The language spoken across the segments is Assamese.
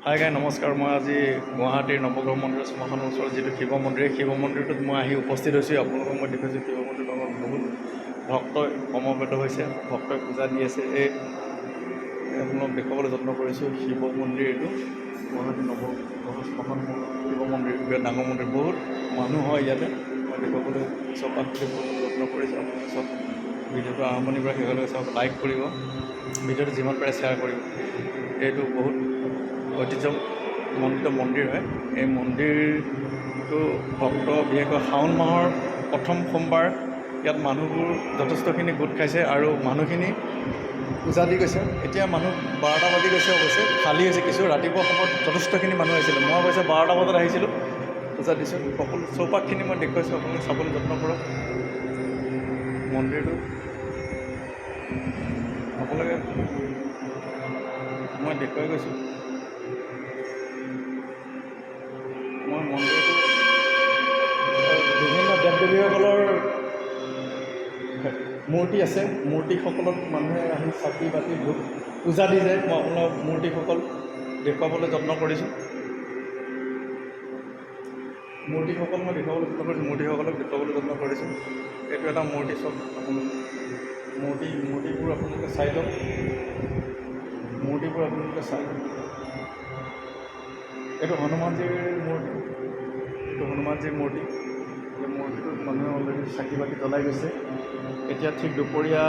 হাই গাই নমস্কাৰ। মই আজি গুৱাহাটীৰ নৱগ্ৰহ মন্দিৰৰ শ্মশানৰ ওচৰত যিটো শিৱ মন্দিৰ, শিৱ মন্দিৰটোত মই আহি উপস্থিত হৈছোঁ। আপোনালোকক মই দেখুৱাইছোঁ শিৱ মন্দিৰৰ লগত বহুত ভক্তই সমবেত হৈছে, ভক্তই পূজা দি আছে। আপোনালোকক দেখুৱাবলৈ যত্ন কৰিছোঁ। শিৱ মন্দিৰ এইটো গুৱাহাটী নৱগ্ৰহ শ্মশান শিৱ মন্দিৰ, বিৰাট ডাঙৰ মন্দিৰ, বহুত মানুহ হয় ইয়াতে। মই দেখুৱাবলৈ চপাত দেখুৱাবলৈ যত্ন কৰিছোঁ। আপোনালোকে চব ভিডিঅ'টো আৰম্ভণিৰ পৰা শেষলৈকে চাওক, লাইক কৰিব, ভিডিঅ'টো যিমান পাৰে শ্বেয়াৰ কৰিব। এইটো বহুত ঐতিহ্যমণ্ডিত মন্দিৰ হয়। এই মন্দিৰটো ভক্ত বিশেষকৈ শাওণ মাহৰ প্ৰথম সোমবাৰ ইয়াত মানুহবোৰ যথেষ্টখিনি গোট খাইছে আৰু মানুহখিনি পূজা দি গৈছে। এতিয়া মানুহ 12টা বাজি গৈছে, অৱশ্যে খালী হৈছে কিছু। ৰাতিপুৱা সময়ত যথেষ্টখিনি মানুহ আহিছিলে। মই অৱশ্যে 12টা বজাত আহিছিলোঁ, পূজা দিছোঁ। সকলো চৌপাশখিনি মই দেখুৱাইছোঁ, আপোনালোকে চাবলৈ যত্ন কৰক। মন্দিৰটো আপোনালোকে মই দেখুৱাই গৈছোঁ। মই মন্দিৰটো বিভিন্ন দেৱ দেৱীসকলৰ মূৰ্তি আছে। মূৰ্তিসকলক মানুহে আহি চাকি বাতি ধূপ পূজা দি যায়। মই আপোনাৰ মূৰ্তিসকল দেখুৱাবলৈ যত্ন কৰিছোঁ। মূৰ্তিসকল মই দেখুৱাবলৈ যত্ন কৰিছোঁ, মূৰ্তিসকলক দেখুৱাবলৈ যত্ন কৰিছোঁ। এইটো এটা মূৰ্তি, চব আপোনালোকে মূৰ্তিবোৰ আপোনালোকে চাই লওক। মূৰ্তিবোৰ আপোনালোকে চাই লওক। এইটো হনুমানজীৰ মূৰ্তি, এইটো হনুমানজীৰ মূৰ্তি। এই মূৰ্তিটোত মানুহে অলৰেডি চাকি বাতি জ্বলাই গৈছে। এতিয়া ঠিক দুপৰীয়া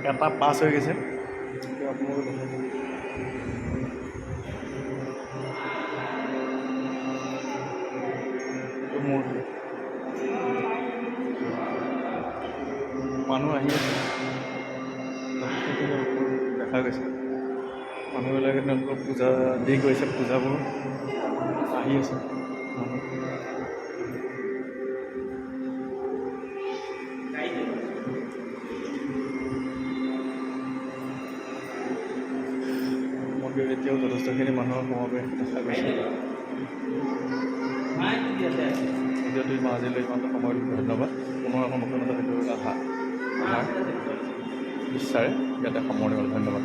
1:05 হৈ গৈছে। এতিয়া আপোনালোকে এইটো মূৰ্তি, মানুহ আহি আছে, দেখা গৈছে। মানুহবিলাকে তেওঁলোকৰ পূজা দি গৈছে, পূজাবোৰ আহি আছে মানুহ। মন্দিৰত এতিয়াও যথেষ্টখিনি মানুহৰ সমাৱেশ দেখা গৈছে। ভিডিঅ'টো আজিলৈ ইমানটো সময় ধন্যবাদ। পুনৰ এখন নতুন এটা ভিডিঅ'লৈ অহাৰ বিচাৰে ইয়াতে সামৰণি হ'ল। ধন্যবাদ।